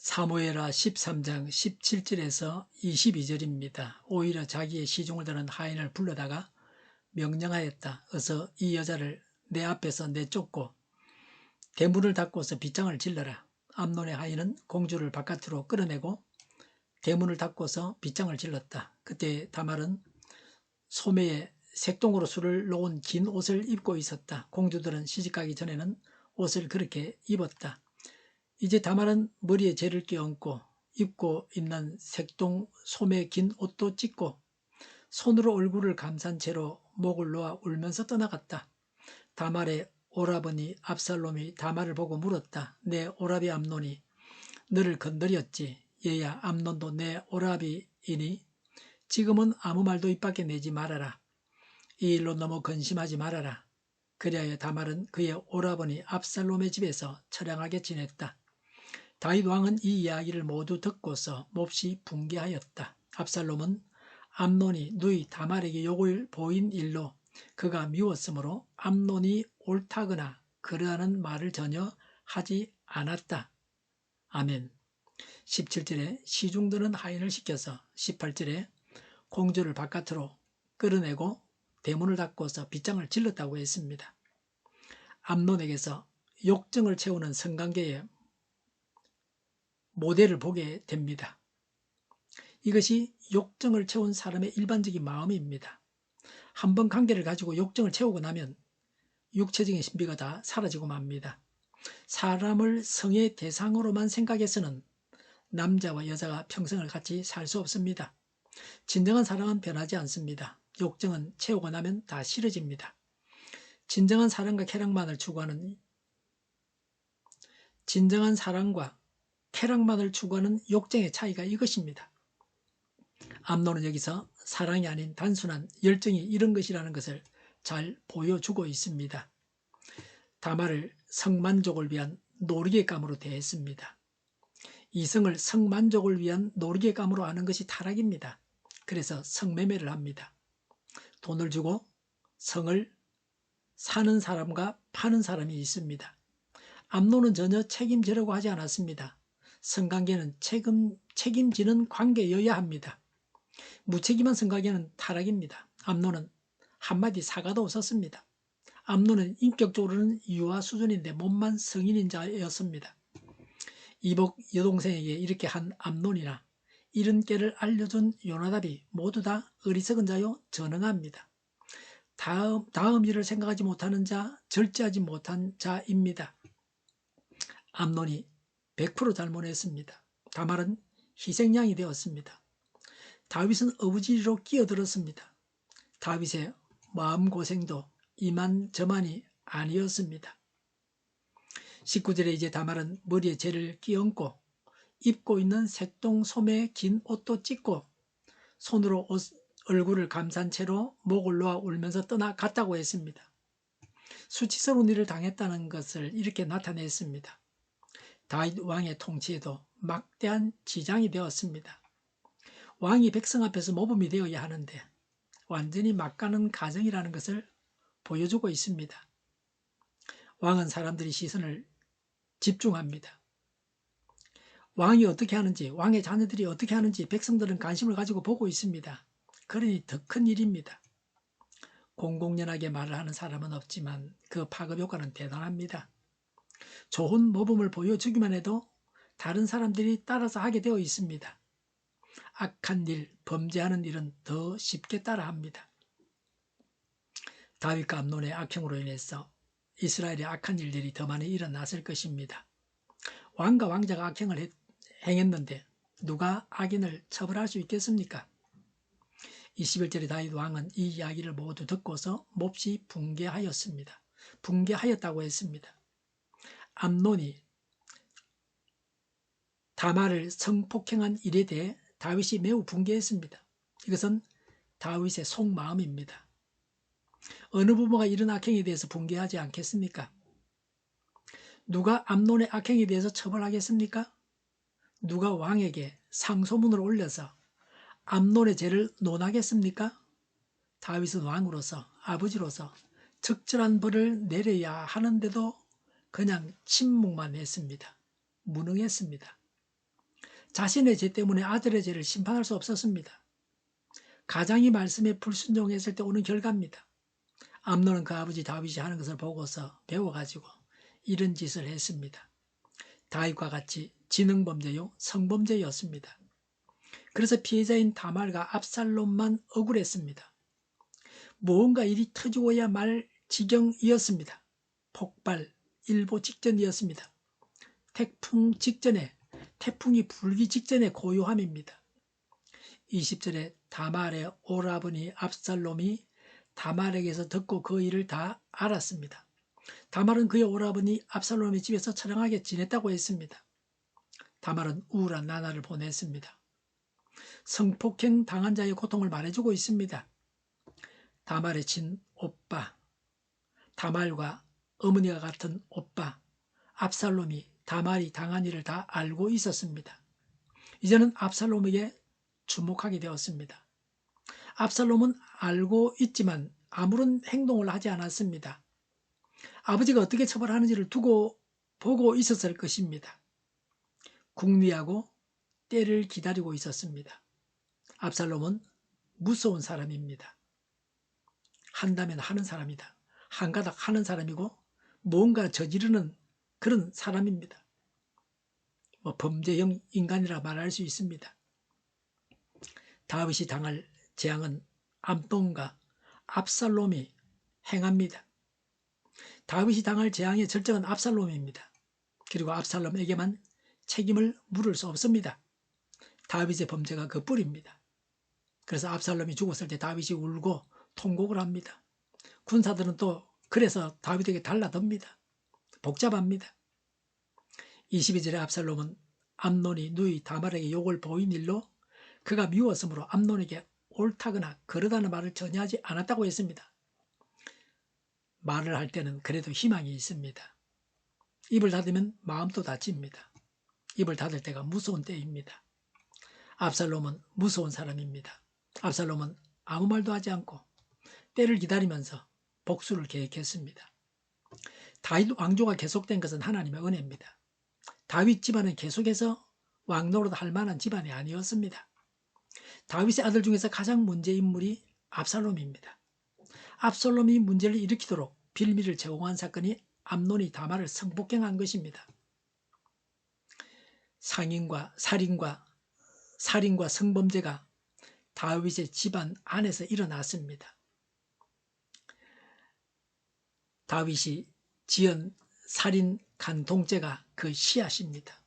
사무엘하 13장 17절에서 22절입니다. 오히려 자기의 시중을 드는 하인을 불러다가 명령하였다. 어서 이 여자를 내 앞에서 내쫓고 대문을 닫고서 빗장을 질러라. 암논의 하인은 공주를 바깥으로 끌어내고 대문을 닫고서 빗장을 질렀다. 그때 다말은 소매에 색동으로 술을 놓은 긴 옷을 입고 있었다. 공주들은 시집가기 전에는 옷을 그렇게 입었다. 이제 다말은 머리에 재를 끼얹고 입고 있는 색동 소매 긴 옷도 찢고 손으로 얼굴을 감싼 채로 목을 놓아 울면서 떠나갔다. 다말의 오라버니 압살롬이 다말을 보고 물었다. 내 오라비 암논이 너를 건드렸지. 얘야, 암논도 내 오라비이니 지금은 아무 말도 입 밖에 내지 말아라. 이 일로 너무 근심하지 말아라. 그리하여 다말은 그의 오라버니 압살롬의 집에서 처량하게 지냈다. 다윗 왕은 이 이야기를 모두 듣고서 몹시 붕괴하였다. 압살롬은 암논이 누이 다말에게 욕을 보인 일로 그가 미웠으므로 암논이 옳다거나 그러하는 말을 전혀 하지 않았다. 아멘. 17절에 시중드는 하인을 시켜서 18절에 공주를 바깥으로 끌어내고 대문을 닫고서 빗장을 질렀다고 했습니다. 암논에게서 욕정을 채우는 성관계의 모델을 보게 됩니다. 이것이 욕정을 채운 사람의 일반적인 마음입니다. 한번 관계를 가지고 욕정을 채우고 나면 육체적인 신비가 다 사라지고 맙니다. 사람을 성의 대상으로만 생각해서는 남자와 여자가 평생을 같이 살 수 없습니다. 진정한 사랑은 변하지 않습니다. 욕정은 채우고 나면 다 싫어집니다. 진정한 사랑과 쾌락만을 추구하는 욕정의 차이가 이것입니다. 암논은 여기서 사랑이 아닌 단순한 열정이 이런 것이라는 것을 잘 보여주고 있습니다. 다말을 성만족을 위한 노리개감으로 대했습니다. 이성을 성만족을 위한 노리개감으로 하는 것이 타락입니다. 그래서 성매매를 합니다. 돈을 주고 성을 사는 사람과 파는 사람이 있습니다. 암논은 전혀 책임지려고 하지 않았습니다. 성관계는 책임지는 관계여야 합니다. 무책임한 성관계는 타락입니다. 암논은 한마디 사과도 없었습니다. 암논은 인격적으로는 유아 수준인데 몸만 성인인 자였습니다. 이복 여동생에게 이렇게 한 암논이나 이런 깨를 알려준 요나답이 모두 다 어리석은 자요 전능합니다. 다음 일을 생각하지 못하는 자, 절제하지 못한 자입니다. 암논이 100% 잘못했습니다. 다말은 희생양이 되었습니다. 다윗은 어부지리로 끼어들었습니다. 다윗의 마음고생도 이만저만이 아니었습니다. 19절에 이제 다말은 머리에 재를 끼얹고 입고 있는 색동 소매 긴 옷도 찢고 손으로 얼굴을 감싼 채로 목을 놓아 울면서 떠나갔다고 했습니다. 수치스러운 일을 당했다는 것을 이렇게 나타냈습니다. 다윗 왕의 통치에도 막대한 지장이 되었습니다. 왕이 백성 앞에서 모범이 되어야 하는데 완전히 막가는 가정이라는 것을 보여주고 있습니다. 왕은 사람들이 시선을 집중합니다. 왕이 어떻게 하는지, 왕의 자녀들이 어떻게 하는지 백성들은 관심을 가지고 보고 있습니다. 그러니 더 큰 일입니다. 공공연하게 말을 하는 사람은 없지만 그 파급 효과는 대단합니다. 좋은 모범을 보여주기만 해도 다른 사람들이 따라서 하게 되어 있습니다. 악한 일, 범죄하는 일은 더 쉽게 따라합니다. 다윗과 암논의 악행으로 인해서 이스라엘의 악한 일들이 더 많이 일어났을 것입니다. 왕과 왕자가 악행을 행했는데 누가 악인을 처벌할 수 있겠습니까? 21절에 다윗 왕은 이 이야기를 모두 듣고서 몹시 붕괴하였습니다. 붕괴하였다고 했습니다. 암논이 다말을 성폭행한 일에 대해 다윗이 매우 붕괴했습니다. 이것은 다윗의 속마음입니다. 어느 부모가 이런 악행에 대해서 붕괴하지 않겠습니까? 누가 암논의 악행에 대해서 처벌하겠습니까? 누가 왕에게 상소문을 올려서 암논의 죄를 논하겠습니까? 다윗은 왕으로서, 아버지로서 적절한 벌을 내려야 하는데도 그냥 침묵만 했습니다. 무능했습니다. 자신의 죄 때문에 아들의 죄를 심판할 수 없었습니다. 가장이 말씀에 불순종했을 때 오는 결과입니다. 암논은 그 아버지 다윗이 하는 것을 보고서 배워가지고 이런 짓을 했습니다. 다윗과 같이 지능범죄요 성범죄였습니다. 그래서 피해자인 다말과 압살롬만 억울했습니다. 무언가 일이 터지고야 말 지경이었습니다. 폭발 일보 직전이었습니다. 태풍이 불기 직전의 고요함입니다. 20절에 다말의 오라버니 압살롬이 다말에게서 듣고 그 일을 다 알았습니다. 다말은 그의 오라버니 압살롬의 집에서 처량하게 지냈다고 했습니다. 다말은 우울한 나날을 보냈습니다. 성폭행 당한 자의 고통을 말해주고 있습니다. 다말의 친오빠, 다말과 어머니가 같은 오빠 압살롬이 다말이 당한 일을 다 알고 있었습니다. 이제는 압살롬에게 주목하게 되었습니다. 압살롬은 알고 있지만 아무런 행동을 하지 않았습니다. 아버지가 어떻게 처벌하는지를 두고 보고 있었을 것입니다. 궁리하고 때를 기다리고 있었습니다. 압살롬은 무서운 사람입니다. 한다면 하는 사람이다. 한가닥 하는 사람이고 뭔가 저지르는 그런 사람입니다. 범죄형 인간이라 말할 수 있습니다. 다윗이 당할 재앙은 암논과 압살롬이 행합니다. 다윗이 당할 재앙의 절정은 압살롬입니다. 그리고 압살롬에게만 책임을 물을 수 없습니다. 다윗의 범죄가 그 뿌리입니다. 그래서 압살롬이 죽었을 때 다윗이 울고 통곡을 합니다. 군사들은 또 그래서 다윗에게 달라듭니다. 복잡합니다. 22절에 압살롬은 암논이 누이 다말에게 욕을 보인 일로 그가 미웠으므로 암논에게 옳다거나 그러다는 말을 전혀 하지 않았다고 했습니다. 말을 할 때는 그래도 희망이 있습니다. 입을 닫으면 마음도 닫힙니다. 입을 닫을 때가 무서운 때입니다. 압살롬은 무서운 사람입니다. 압살롬은 아무 말도 하지 않고 때를 기다리면서 복수를 계획했습니다. 다윗 왕조가 계속된 것은 하나님의 은혜입니다. 다윗 집안은 계속해서 왕노릇 할 만한 집안이 아니었습니다. 다윗의 아들 중에서 가장 문제인물이 압살롬입니다. 압살롬이 문제를 일으키도록 빌미를 제공한 사건이 암논이 다말을 성폭행한 것입니다. 살인과 성범죄가 다윗의 집안 안에서 일어났습니다. 다윗이 지은 살인 간통죄가 그 씨앗입니다.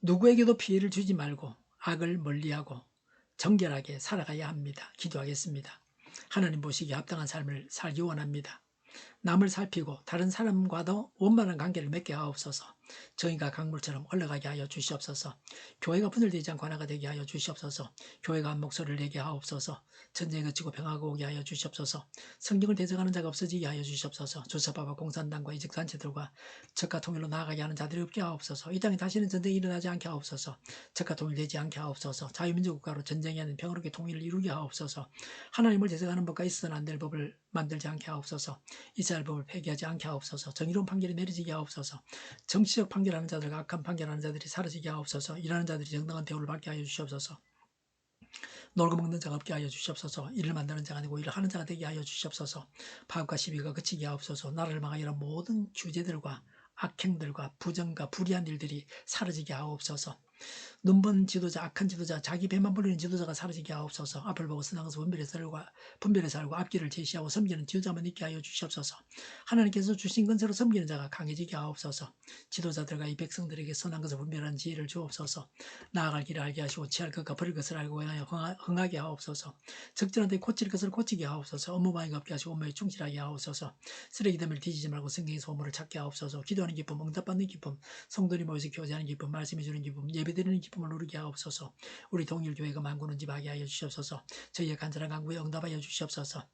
누구에게도 피해를 주지 말고 악을 멀리하고 정결하게 살아가야 합니다. 기도하겠습니다. 하나님 보시기에 합당한 삶을 살기 원합니다. 남을 살피고 다른 사람과도 원만한 관계를 맺게 하옵소서. 정의가 강물처럼 흘러가게 하여 주시옵소서. 교회가 분열되지 않고 하나가 되게 하여 주시옵소서. 교회가 한 목소리를 내게 하옵소서. 전쟁이 그치고 평화가 오게 하여 주시옵소서. 성경을 대적하는 자가 없어지게 하여 주시옵소서. 조사파와 공산당과 이적단체들과 적과 통일로 나아가게 하는 자들이 없게 하옵소서. 이 땅에 다시는 전쟁이 일어나지 않게 하옵소서. 적과 통일되지 않게 하옵소서. 자유민주국가로 전쟁이 아닌 평화롭게 통일을 이루게 하옵소서. 하나님을 대적하는 법과 있어서는 안 될 법을 만들지 않게 하옵소서. 이스라엘 법을 폐기하지 않게 하옵소서. 정의로운 판결이 내려지게 하옵소서. 정치적 판결하는 자들과 악한 판결하는 자들이 사라지게 하옵소서. 일하는 자들이 정당한 대우를 받게 하여 주시옵소서. 놀고 먹는 자가 없게 하여 주시옵소서. 일을 만드는 자가 아니고 일을 하는 자가 되게 하여 주시옵소서. 파업과 시비가 그치게 하옵소서. 나라를 망하여 모든 규제들과 악행들과 부정과 불의한 일들이 사라지게 하옵소서. 눈먼 지도자, 악한 지도자, 자기 배만 불리는 지도자가 사라지게 하옵소서. 앞을 보고 선악에서 분별해서 알고 앞길을 제시하고 섬기는 지도자만 있게 하여 주시옵소서. 하나님께서 주신 건세로 섬기는 자가 강해지게 하옵소서. 지도자들과 이 백성들에게 선한 것을 분별하는 지혜를 주옵소서. 나아갈 길을 알게 하시고 취할 것과 버릴 것을 알고 흥하게 하옵소서. 적절한 데 고칠 것을 고치게 하옵소서. 업무방해가 없게 하시고 업무에 충실하게 하옵소서. 쓰레기됨을 뒤지지 말고 성경의 소문을 찾게 하옵소서. 기도하는 기쁨, 응답받는 기쁨, 성도님 모여서 교제하는 기쁨, 말씀해 주는 기쁨, 예배드리는 기쁨을 누리게 하옵소서. 우리 동일교회가 만구는 집 하게 하여 주시옵소서. 저희의 간절한 간구에 응답하여 주시옵소서.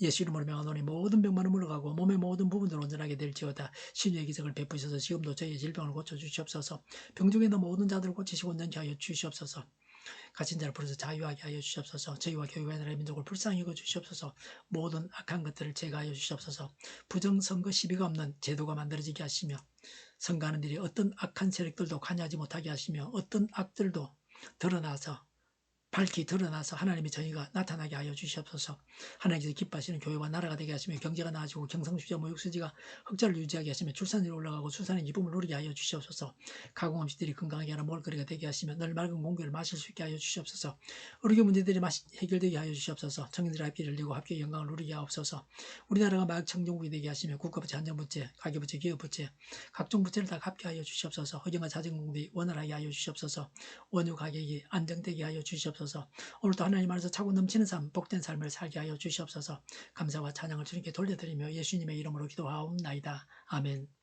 예수 이름으로 명하노니 모든 병만은 물러가고 몸의 모든 부분들 온전하게 될지어다. 신유의 기적을 베푸셔서 지금도 저희의 질병을 고쳐주시옵소서. 병중에 있는 모든 자들을 고치시고 온전케 하여 주시옵소서. 갇힌 자를 풀어서 자유하게 하여 주시옵소서. 저희와 교회와 나라의 민족을 불쌍히 여겨 주시옵소서. 모든 악한 것들을 제거하여 주시옵소서. 부정선거 시비가 없는 제도가 만들어지게 하시며 선거하는 일이 어떤 악한 세력들도 관여하지 못하게 하시며 어떤 악들도 드러나서 밝히 드러나서 하나님의 정의가 나타나게 하여 주시옵소서. 하나님께서 기뻐하시는 교회와 나라가 되게 하시며 경제가 나아지고 경상수지와 모욕수지가 흑자를 유지하게 하시며 출산율이 올라가고 수산의 기쁨을 누리게 하여 주시옵소서. 가공음식들이 건강하게 하라 먹을거리가 되게 하시며 늘 맑은 공기를 마실 수 있게 하여 주시옵소서. 의료 문제들이 해결되게 하여 주시옵소서. 청년들의 앞길을 열리고 합격의 영광을 누리게 하옵소서. 우리나라가 마약 청정국이 되게 하시며 국가부채, 안전부채, 가계부채, 기업부채 각종 부채를 다 갚게 하여 주시옵소서. 허경과 자전공들이 원활하게 하여 주시옵소서. 원유 가격이 안정되게 하여 주시옵소서. 오늘도 하나님 안에서 차고 넘치는 삶, 복된 삶을 살게 하여 주시옵소서. 감사와 찬양을 주님께 돌려드리며 예수님의 이름으로 기도하옵나이다. 아멘.